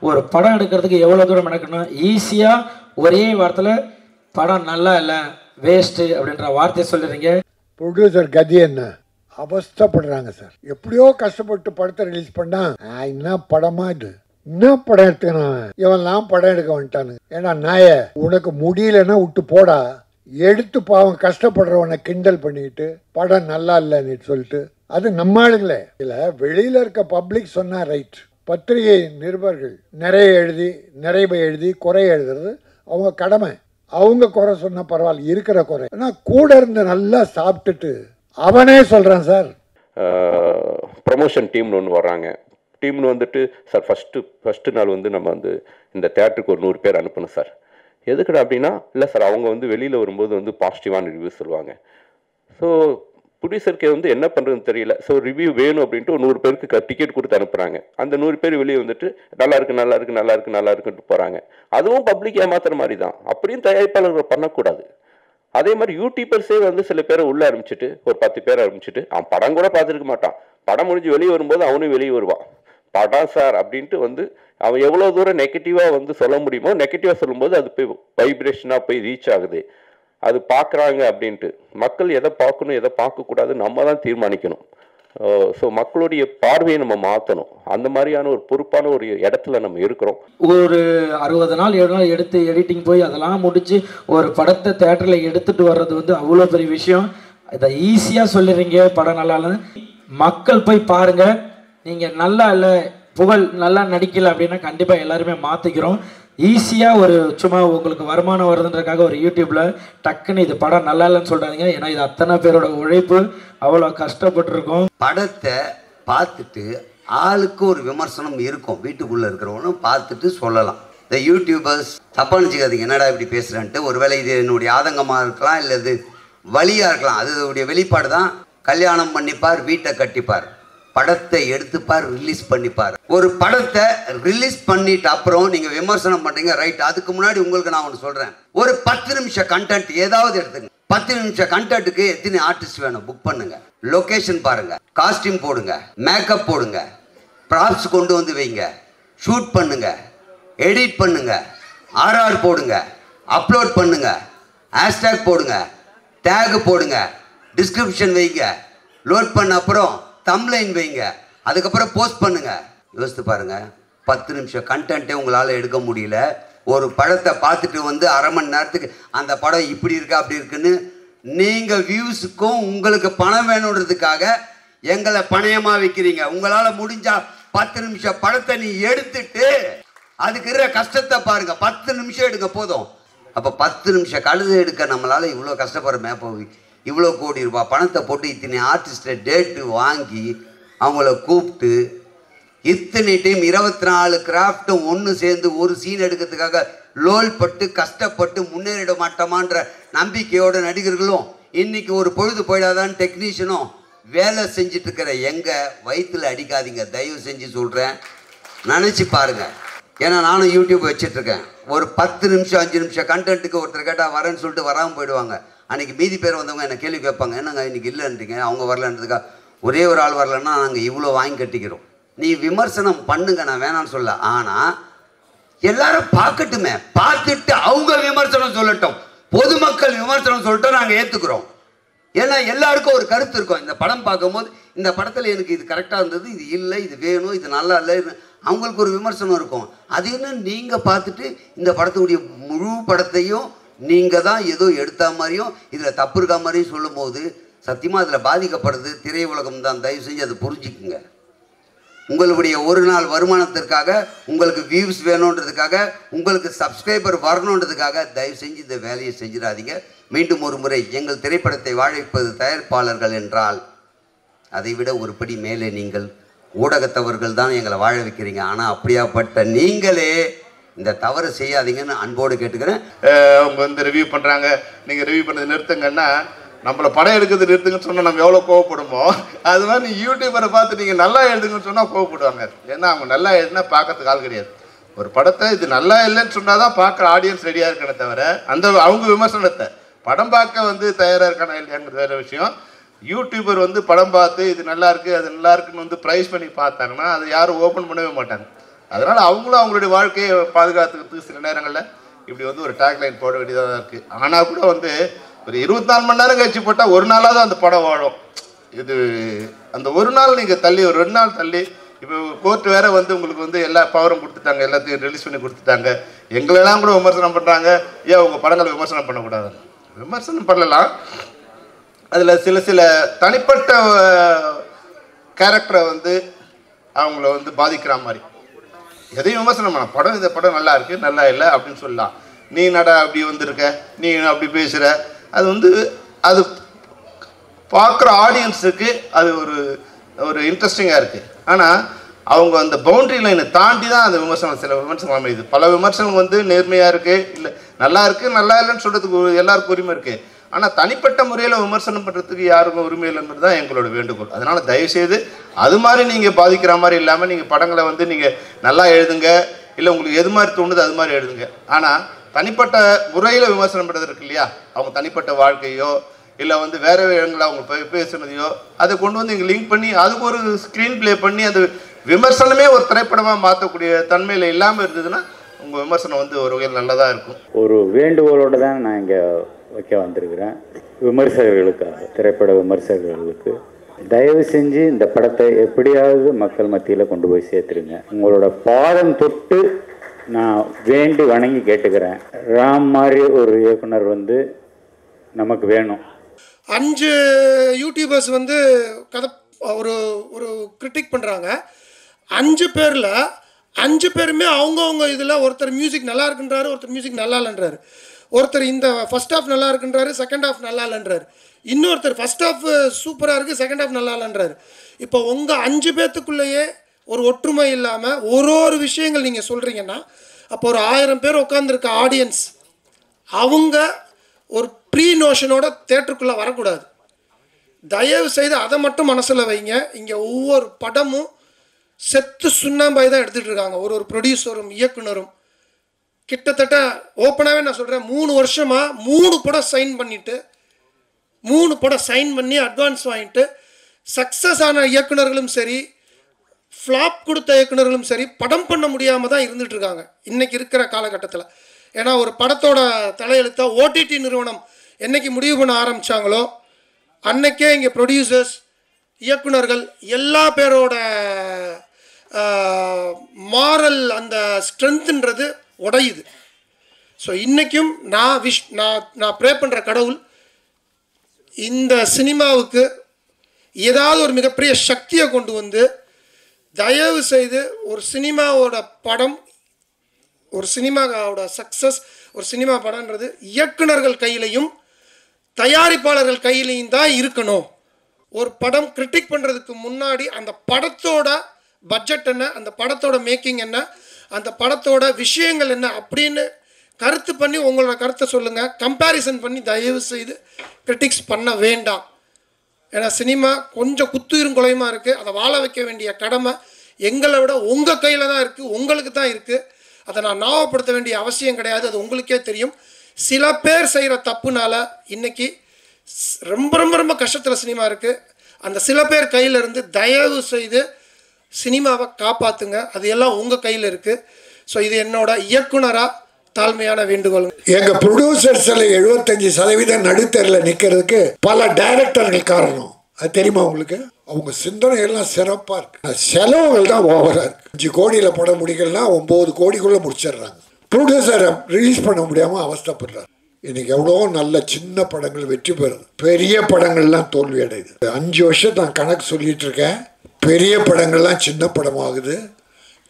ஒரு படம் எடுக்கிறதுக்கு எவ்வளோ தூரம் நடக்கணும், ஈஸியாக ஒரே வாரத்தில் படம் நல்லா இல்லை வேஸ்ட்டு அப்படின்ற வார்த்தையை சொல்லுறீங்க. ப்ரொடியூசர் கதி என்ன அவஸ்தப்படுறாங்க சார். எப்படியோ கஷ்டப்பட்டு படத்தை ரிலீஸ் பண்ணா என்ன படமா இது, என்ன படம் எடுத்துக்கிறான் இவன்லாம் படம் எடுக்க வந்துட்டானு. ஏன்னா நாய உனக்கு முடியலன்னா விட்டு போடா, எடுத்து பாவம் கஷ்டப்படுறவனை கிண்டல் பண்ணிக்கிட்டு படம் நல்லா இல்லைன்னு சொல்லிட்டு அது நம்ம ஆளுங்களே இல்லை. வெளியில இருக்க பப்ளிக் சொன்னா ரைட், பத்திரிகை நிருபர்கள் நிறைய எழுதி குறை எழுதுறது அவங்க கடமை. அவங்க குறை சொன்னா பரவாயில்ல, இருக்கிற குறை. ஆனால் கூட இருந்து நல்லா சாப்பிட்டுட்டு அவனே சொல்றான் சார். ப்ரமோஷன் டீம்னு ஒன்று வர்றாங்க. டீம்னு வந்துட்டு சார் ஃபஸ்ட்டு நாள் வந்து நம்ம வந்து இந்த தேட்டருக்கு ஒரு 100 பேர் அனுப்பணும் சார். எதுக்குடா அப்படின்னா, இல்லை சார் அவங்க வந்து வெளியில் வரும்போது வந்து பாசிட்டிவான ரிவ்யூ சொல்லுவாங்க. ஸோ ப்ரொடியூசருக்கு வந்து என்ன பண்ணுறதுன்னு தெரியல. ஸோ ரிவ்யூ வேணும் அப்படின்ட்டு ஒரு 100 பேருக்கு டிக்கெட் கொடுத்து அனுப்புகிறாங்க. அந்த 100 பேர் வெளியே வந்துட்டு நல்லா இருக்குன்ட்டு போகிறாங்க. அதுவும் பப்ளிக் ஏமாத்துற மாதிரி தான். அப்படியும் தயாரிப்பாளர்கள் பண்ணக்கூடாது. அதே மாதிரி யூடியூபர்ஸே வந்து சில பேரை உள்ள ஆரம்பிச்சுட்டு ஒரு 10 பேரை ஆரம்பிச்சுட்டு அவன் படம் கூட பார்த்துருக்க மாட்டான். படம் முடிஞ்சு வெளியே வரும்போது அவனும் வெளியே வருவான். படம் சார் அப்படின்ட்டு வந்து அவன் எவ்வளோ தூரம் நெகட்டிவாக வந்து சொல்ல முடியுமோ நெகட்டிவாக சொல்லும்போது அது போய் வைப்ரேஷனாக போய் ரீச் ஆகுது. அது பார்க்குறாங்க அப்படின்ட்டு. மக்கள் எதை பார்க்கணும் எதை பார்க்கக்கூடாது நம்ம தான் தீர்மானிக்கணும். ஸோ மக்களுடைய பார்வையை நம்ம மாற்றணும். அந்த மாதிரியான ஒரு பொறுப்பான ஒரு இடத்துல நம்ம இருக்கிறோம். ஒரு 60 நாள் 7 நாள் எடுத்து எடிட்டிங் போய் அதெல்லாம் முடிச்சு ஒரு படத்தை தேட்டரில் எடுத்துகிட்டு வர்றது வந்து அவ்வளோ பெரிய விஷயம். இதை ஈஸியாக சொல்லுறீங்க படம் நல்லா இல்லைன்னு. மக்கள் போய் பாருங்கள். நீங்கள் நல்லா இல்லை புகழ் நல்லா நடிக்கலை அப்படின்னா கண்டிப்பாக எல்லாருமே மாற்றிக்கிறோம். ஈஸியாக ஒரு சும்மா உங்களுக்கு வருமானம் வருதுன்றதுக்காக ஒரு யூடியூப்பில் டக்குன்னு இது படம் நல்லா இல்லைன்னு சொல்கிறாங்க. ஏன்னா இது அத்தனை பேரோட உழைப்பு, அவ்வளோ கஷ்டப்பட்டுருக்கோம். படத்தை பார்த்துட்டு ஆளுக்கு ஒரு விமர்சனம் இருக்கும். வீட்டுக்குள்ளே இருக்கிறவனும் பார்த்துட்டு சொல்லலாம். இந்த யூடியூபர்ஸ் தப்பாக நினச்சிக்காதீங்க, என்னடா இப்படி பேசுகிறேன்ட்டு. ஒருவேளை இது என்னுடைய ஆதங்கமாக இருக்கலாம், இல்லை இது வழியாக இருக்கலாம். அதோடைய வெளிப்பாடு தான். கல்யாணம் பண்ணிப்பார், வீட்டை கட்டிப்பார், படத்தை எடுத்துப்பார், ரிலீஸ் பண்ணிப்பார். ஒரு படத்தை ரிலீஸ் பண்ணிட்டு அப்புறம் நீங்கள் விமர்சனம் பண்ணுறீங்க, ரைட். அதுக்கு முன்னாடி உங்களுக்கு நான் ஒன்று சொல்கிறேன். ஒரு 10 நிமிஷம் கண்டென்ட் ஏதாவது எடுத்துங்க. 10 நிமிஷம் கண்டென்ட்டுக்கு எத்தனை ஆர்டிஸ்ட் வேணும் புக் பண்ணுங்க. லொக்கேஷன் பாருங்க, காஸ்டியூம் போடுங்க, மேக்கப் போடுங்க, ப்ராப்ஸ் கொண்டு வந்து வைங்க, ஷூட் பண்ணுங்க, எடிட் பண்ணுங்க, ஆர்ஆர் போடுங்க, அப்லோட் பண்ணுங்க, ஹேஷ்டேக் போடுங்க, டேக் போடுங்க, டிஸ்கிரிப்ஷன் வைங்க, லோட் பண்ண அப்புறம் தம்ப்லைன் வைங்க, அதுக்கப்புறம் போஸ்ட் பண்ணுங்க. யோசித்து பாருங்க, 10 நிமிஷம் கண்டென்ட்டே உங்களால் எடுக்க முடியல. ஒரு படத்தை பார்த்துட்டு வந்து அரை மணி நேரத்துக்கு அந்த படம் இப்படி இருக்கா அப்படி இருக்குன்னு நீங்கள் வியூஸுக்கும் உங்களுக்கு பணம் வேணுன்றதுக்காக எங்களை பணயமாக வைக்கிறீங்க. உங்களால் முடிஞ்சா 10 நிமிஷம் படத்தை நீ எடுத்துட்டு அதுக்கு இருக்கிற கஷ்டத்தை பாருங்க. 10 நிமிஷம் எடுங்க போதும். அப்போ 10 நிமிஷம் கழுது எடுக்க நம்மளால் இவ்வளோ கஷ்டப்படுறோமே. அப்போ இவ்வளோ கோடி ரூபாய் பணத்தை போட்டு இத்தனை ஆர்டிஸ்ட்டை டேட்டு வாங்கி அவங்கள கூப்பிட்டு இத்தனை டைம் 24 கிராஃப்ட்டும் ஒன்று சேர்ந்து ஒரு சீன் எடுக்கிறதுக்காக லோல் பட்டு கஷ்டப்பட்டு முன்னேறிட மாட்டோமான்ற நம்பிக்கையோட நடிகர்களும் இன்னைக்கு ஒரு பொழுது போயிடாதான்னு டெக்னீஷியனும் வேலை செஞ்சுட்டு இருக்கிற எங்கள் வயிற்றில் அடிக்காதீங்க, தயவு செஞ்சு சொல்கிறேன். நினச்சி பாருங்கள். ஏன்னா நானும் யூடியூப் வச்சிட்ருக்கேன். ஒரு 10 நிமிஷம் 5 நிமிஷம் கண்டென்ட்டுக்கு ஒருத்தர் கேட்டால் வரேன்னு சொல்லிட்டு வராமல் போயிடுவாங்க. அன்றைக்கி மீதி பேர் வந்தவங்க என்னை கேள்வி கேட்பாங்க, என்னங்க இன்றைக்கி இல்லைன்றீங்க, அவங்க வரலன்றதுக்கா. ஒரே ஒரு ஆள் வரலன்னா நாங்கள் இவ்வளோ வாங்கி கட்டிக்கிறோம். நீ விமர்சனம் பண்ணுங்க, நான் வேணான்னு சொல்ல. ஆனால் எல்லாரும் பார்க்கட்டுமே, பார்த்துட்டு அவங்க விமர்சனம் சொல்லட்டும். பொதுமக்கள் விமர்சனம் சொல்லிட்டோம், நாங்கள் ஏற்றுக்கிறோம். ஏன்னா எல்லாருக்கும் ஒரு கருத்து இருக்கும். இந்த படம் பார்க்கும்போது இந்த படத்தில் எனக்கு இது கரெக்டாக இருந்தது, இது இல்லை, இது வேணும், இது நல்லா இல்லை, அவங்களுக்கு ஒரு விமர்சனம் இருக்கும். அது என்ன நீங்கள் பார்த்துட்டு இந்த படத்துடைய முழு படத்தையும் நீங்கள் தான் ஏதோ எடுத்த மாதிரியும் இதில் தப்பு இருக்கா மாதிரியும் சொல்லும் போது சத்தியமாக அதில் பாதிக்கப்படுறது திரையுலகம் தான். தயவு செஞ்சு அதை புரிஞ்சுக்குங்க. உங்களுடைய ஒரு நாள் வருமானத்திற்காக, உங்களுக்கு வியூஸ் வேணுன்றதுக்காக, உங்களுக்கு சப்ஸ்கிரைபர் வரணுன்றதுக்காக தயவு செஞ்சு இந்த வேலையை செஞ்சிடாதீங்க. மீண்டும் ஒரு முறை, எங்கள் திரைப்படத்தை வாழ வைப்பது தயாரிப்பாளர்கள் என்றால் அதை விட ஒரு படி மேலே நீங்கள் ஊடகத்தவர்கள் தான் எங்களை வாழ வைக்கிறீங்க. ஆனால் அப்படியாப்பட்ட நீங்களே இந்த தவறு செய்யாதீங்கன்னு அன்போடு கேட்டுக்கிறேன். அவங்க வந்து ரிவ்யூ பண்ணுறாங்க, நீங்கள் ரிவ்யூ பண்ணது நிறுத்துங்கன்னா, நம்மளை படம் எடுக்கிறது நிறுத்துங்கன்னு சொன்னால் நம்ம எவ்வளோ கோவப்படுமோ, அது மாதிரி நீ யூடியூபரை பார்த்து நீங்கள் நல்லா எழுதுங்கன்னு சொன்னால் கோவப்படுவாங்க. ஏன்னா அவங்க நல்லா எழுதுனா பார்க்கறதுக்கு ஆள் கிடையாது. ஒரு படத்தை இது நல்லா இல்லைன்னு சொன்னால் தான் பார்க்குற ஆடியன்ஸ் ரெடியாக இருக்கனே தவிர அவங்க விமர்சனத்தை படம் பார்க்க வந்து தயாராக இருக்கானா இல்லையாங்கிறது வேறு விஷயம். யூடியூபர் வந்து படம் பார்த்து இது நல்லா இருக்குது அது நல்லா இருக்குன்னு வந்து ப்ரைஸ் பண்ணி பார்த்தாங்கன்னா அது யாரும் ஓப்பன் பண்ணவே மாட்டாங்க. அதனால் அவங்களும் அவங்களுடைய வாழ்க்கையை பாதுகாத்துக்கிறதுக்கு சில நேரங்களில் இப்படி வந்து ஒரு டேக்லைன் போட வேண்டியதாக இருக்குது. ஆனால் கூட வந்து ஒரு 24 மணி நேரம் கழிச்சு போட்டால் ஒரு நாளாக தான் அந்த படம் வாழும். இது அந்த ஒரு நாள் நீங்கள் தள்ளி ஒரு 2 நாள் தள்ளி, இப்போ கோர்ட்டு வேறு வந்து உங்களுக்கு வந்து எல்லா பவரும் கொடுத்துட்டாங்க, எல்லாத்தையும் ரிலீஸ் பண்ணி கொடுத்துட்டாங்க. எங்களெல்லாம் கூட விமர்சனம் பண்ணுறாங்க, ஏன் உங்கள் படங்களை விமர்சனம் பண்ணக்கூடாது? விமர்சனம் பண்ணலாம், அதில் சில தனிப்பட்ட கேரக்டரை வந்து அவங்கள வந்து பாதிக்கிற மாதிரி எதையும் விமர்சனம் பண்ண படம், இந்த படம் நல்லா இருக்குது நல்லா இல்லை அப்படின்னு சொல்லலாம். நீ நட அப்படி வந்திருக்க, நீ அப்படி பேசுகிற, அது வந்து அது பார்க்குற ஆடியன்ஸுக்கு அது ஒரு இன்ட்ரெஸ்டிங்காக இருக்குது. ஆனால் அவங்க அந்த பவுண்ட்ரி லைனை தாண்டி தான் அந்த விமர்சனம், சில விமர்சனம் அமையுது. பல விமர்சனம் வந்து நேர்மையாக இருக்குது, இல்லை நல்லா இருக்குது நல்லா இல்லைன்னு சொல்கிறதுக்கு எல்லாருக்கும் உரிமை இருக்குது. ஆனால் தனிப்பட்ட முறையில் விமர்சனம் பண்ணுறதுக்கு யாருக்கும் உரிமை இல்லைன்றது தான் எங்களோட வேண்டுகோள். அதனால் தயவுசெய்து அது மாதிரி நீங்கள் பாதிக்கிற மாதிரி இல்லாமல் நீங்கள் படங்களை வந்து நீங்கள் நல்லா எழுதுங்க, இல்லை உங்களுக்கு எது மாதிரி தோணுது அது மாதிரி எழுதுங்க. ஆனால் தனிப்பட்ட முறையில் விமர்சனம் பண்ணுறது இருக்கு இல்லையா, அவங்க தனிப்பட்ட வாழ்க்கையோ இல்லை வந்து வேறு இடங்களை அவங்க பேசுனதையோ அதை கொண்டு வந்து இங்கே லிங்க் பண்ணி அதுக்கு ஒரு ஸ்க்ரீன் ப்ளே பண்ணி அந்த விமர்சனமே ஒரு திரைப்படமாக மாற்றக்கூடிய தன்மையில் இல்லாமல் இருந்ததுன்னா உங்கள் விமர்சனம் வந்து ஒரு வகையில் நல்லதாக இருக்கும். ஒரு வேண்டுகோளோடு தான் நான் இங்கே வைக்க வந்திருக்கிறேன். விமர்சகர்களுக்காக, திரைப்பட விமர்சகர்களுக்கு தயவு செஞ்சு இந்த படத்தை எப்படியாவது மக்கள் மத்தியில் கொண்டு போய் சேர்த்துருங்க. உங்களோட பாதம் தொட்டு நான் வேண்டி வணங்கி கேட்டுக்கிறேன். ராம் மாதிரி ஒரு இயக்குனர் வந்து நமக்கு வேணும். 5 யூடியூபர்ஸ் வந்து கதை ஒரு ஒரு கிரிட்டிக் பண்ணுறாங்க. 5 பேரில் 5 பேருமே அவங்கவுங்க இதில் ஒருத்தர் மியூசிக் நல்லா இருக்குன்றாரு, ஒருத்தர் மியூசிக் நல்லா இல்லைன்றாரு, ஒருத்தர் இந்த ஃபஸ்ட் ஹாஃப் நல்லா இருக்குன்றாரு, செகண்ட் ஹாஃப் நல்லா இல்லைன்றாரு, இன்னொருத்தர் ஃபஸ்ட் ஹாஃப் சூப்பராக இருக்குது, செகண்ட் ஹாஃப் நல்லா இல்லைன்றாரு. இப்போ உங்கள் 5 பேர்த்துக்குள்ளேயே ஒரு ஒற்றுமை இல்லாமல் ஒரு விஷயங்கள் நீங்கள் சொல்கிறீங்கன்னா அப்போ ஒரு 1000 பேர் உட்காந்துருக்க ஆடியன்ஸ் அவங்க ஒரு ப்ரீ நோஷனோட தேட்டருக்குள்ளே வரக்கூடாது. தயவு செய்து அதை மட்டும் மனசில் வைங்க. இங்கே ஒவ்வொரு படமும் செத்து சுண்ணாம்பாய் தான் எடுத்துகிட்டு இருக்காங்க. ஒரு ப்ரொடியூசரும் இயக்குனரும் கிட்டத்தட்ட ஓப்பனாகவே நான் சொல்கிறேன், 3 வருஷமாக 3 படம் சைன் பண்ணிவிட்டு 3 படம் சைன் பண்ணி அட்வான்ஸ் வாங்கிட்டு சக்ஸஸ் ஆன இயக்குனர்களும் சரி, ஃப்ளாப் கொடுத்த இயக்குனர்களும் சரி படம் பண்ண முடியாமல் தான் இருந்துகிட்ருக்காங்க இன்றைக்கி இருக்கிற காலகட்டத்தில். ஏன்னா ஒரு படத்தோட தலையெழுத்த ஓடிடி நிறுவனம் என்றைக்கு முடிவு பண்ண ஆரம்பித்தாங்களோ அன்னைக்கே இங்கே ப்ரொடியூசர்ஸ், இயக்குனர்கள் எல்லா பேரோட மாரல் அந்த ஸ்ட்ரென்த்துன்றது உடையுது. ஸோ இன்றைக்கும் நான் ப்ரே பண்ணுற கடவுள் இந்த சினிமாவுக்கு ஏதாவது ஒரு மிகப்பெரிய சக்தியை கொண்டு வந்து தயவு செய்து ஒரு சினிமாவோட படம், ஒரு சினிமாவோட சக்ஸஸ், ஒரு சினிமா படம்ன்றது இயக்குனர்கள் கையிலையும் தயாரிப்பாளர்கள் கையிலையும் தான் இருக்கணும். ஒரு படம் கிரிட்டிக் பண்ணுறதுக்கு முன்னாடி அந்த படத்தோட பட்ஜெட் என்ன, அந்த படத்தோட மேக்கிங் என்ன, அந்த படத்தோட விஷயங்கள் என்ன அப்படின்னு கருத்து பண்ணி உங்களோட கருத்தை சொல்லுங்கள். கம்பேரிசன் பண்ணி தயவு செய்து கிரிட்டிக்ஸ் பண்ண வேண்டாம். ஏன்னா சினிமா கொஞ்சம் குத்துயிரும் குலையுமா இருக்குது. அதை வாழ வைக்க வேண்டிய கடமை எங்களை விட உங்கள் கையில் தான் இருக்குது, உங்களுக்கு தான் இருக்குது. அதை நான் ஞாபகப்படுத்த வேண்டிய அவசியம் கிடையாது, அது உங்களுக்கே தெரியும். சில பேர் செய்கிற தப்புனால இன்றைக்கி ரொம்ப ரொம்ப ரொம்ப கஷ்டத்தில் சினிமா இருக்குது. அந்த சில பேர் கையில் இருந்து தயவு செய்து சினிமாவை காப்பாற்றுங்க. அது எல்லாம் உங்கள் கையில் இருக்குது. ஸோ இது என்னோட இயக்குனராக தாழ்மையான வேண்டுகோள். எங்கள் ப்ரொடியூசர்ஸில் 75% நடுத்தரில் நிற்கிறதுக்கு பல டைரக்டர்கள் காரணம். அது தெரியுமா உங்களுக்கு? அவங்க சிந்தனை எல்லாம் சிறப்பாக இருக்கு. செலவுகள் தான் ஓவராக இருக்கு. 5 கோடியில் படம் முடிக்கலன்னா 9 கோடிக்குள்ளே முடிச்சிடுறாங்க. ப்ரொடியூசரை ரிலீஸ் பண்ண முடியாமல் அவஸ்தைப்படுறாரு. இன்னைக்கு எவ்வளோ நல்ல சின்ன படங்கள் வெற்றி பெறுது, பெரிய படங்கள்லாம் தோல்வி அடையுது. 5 வருஷம் நான் கணக்கு சொல்லிட்டு இருக்கேன். பெரிய படங்கள்லாம் சின்ன படமாகுது,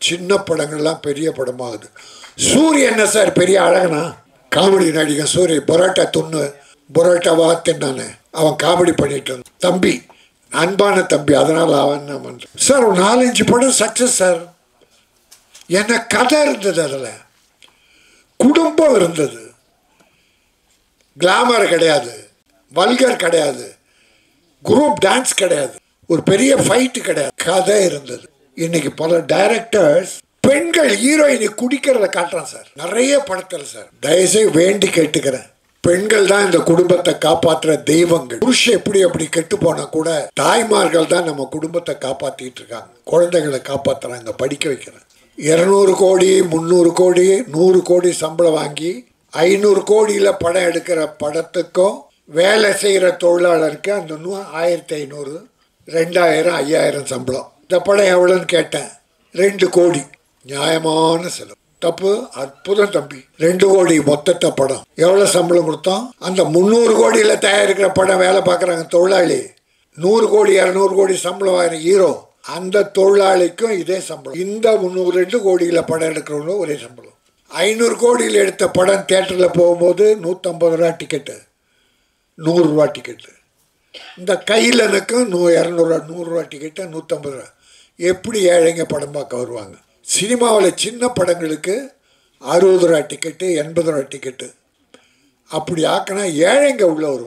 சின்ன படங்கள்லாம் பெரிய படமாகுது. சூரிய என்ன சார் பெரிய அழகனா? காமெடி நடிகன் சூரிய பரோட்டா துண்ணு பரோட்டாவா தின்னானே, அவன் காமெடி பண்ணிட்டு இருந்தான். தம்பி, அன்பான தம்பி, அதனால் அவன் என்ன பண்ணுறான் சார்? ஒரு 4-5 படம் சக்ஸஸ் சார். என்ன கதை இருந்தது, அதில் குடும்பம் இருந்தது, கிளாமர் கிடையாது, வல்கர் கிடையாது, குரூப் டான்ஸ் கிடையாது, ஒரு பெரிய ஃபைட்டு கிடையாது, கதை இருந்தது. இன்னைக்கு பல டைரக்டர்ஸ் பெண்கள் ஹீரோயினை குடிக்கிறத காட்டுறான் சார், நிறைய படத்தில் சார். தயவுசெய்து வேண்டி கேட்டுக்கிறேன், பெண்கள் தான் இந்த குடும்பத்தை காப்பாற்றுற தெய்வங்கள். புருஷன் எப்படி கெட்டு போனா கூட தாய்மார்கள் தான் நம்ம குடும்பத்தை காப்பாற்றிட்டு இருக்காங்க, குழந்தைகளை காப்பாற்றுறாங்க, படிக்க வைக்கிறாங்க. 200 கோடி 300 கோடி 100 கோடி சம்பளம் வாங்கி 500 கோடியில் படம் எடுக்கிற படத்துக்கும் வேலை செய்கிற தொழிலாளருக்கு அந்த 1500 2000 5000 சம்பளம். இந்த படம் எவ்வளோன்னு கேட்டேன். 2 கோடி. நியாயமான செலவு. தப்பு? அற்புதம் தம்பி. 2 கோடி மொத்தத்தை படம். எவ்வளோ சம்பளம் கொடுத்தோம்? அந்த 300 கோடியில் தயாரிக்கிற படம் வேலை பார்க்குறாங்க தொழிலாளி. 100 கோடி 200 கோடி சம்பளம் வாங்கின ஹீரோ, அந்த தொழிலாளிக்கும் இதே சம்பளம். இந்த 2 கோடியில் படம் எடுக்கிறவங்களும் ஒரே சம்பளம். 500 கோடியில் எடுத்த படம் தியேட்டரில் போகும்போது 150 ரூபா டிக்கெட்டு, 100 ரூபா டிக்கெட்டு. இந்த கையிலனுக்கும் 200 100 ரூபா டிக்கெட்டு, 150 ரூபா. எப்படி ஏழைங்க படம் பார்க்க வருவாங்க? சினிமாவில் சின்ன படங்களுக்கு 60 ரூபா டிக்கெட்டு, 80 ரூபா டிக்கெட்டு. அப்படி ஆக்கினா ஏழைங்க உள்ள வருவாங்க.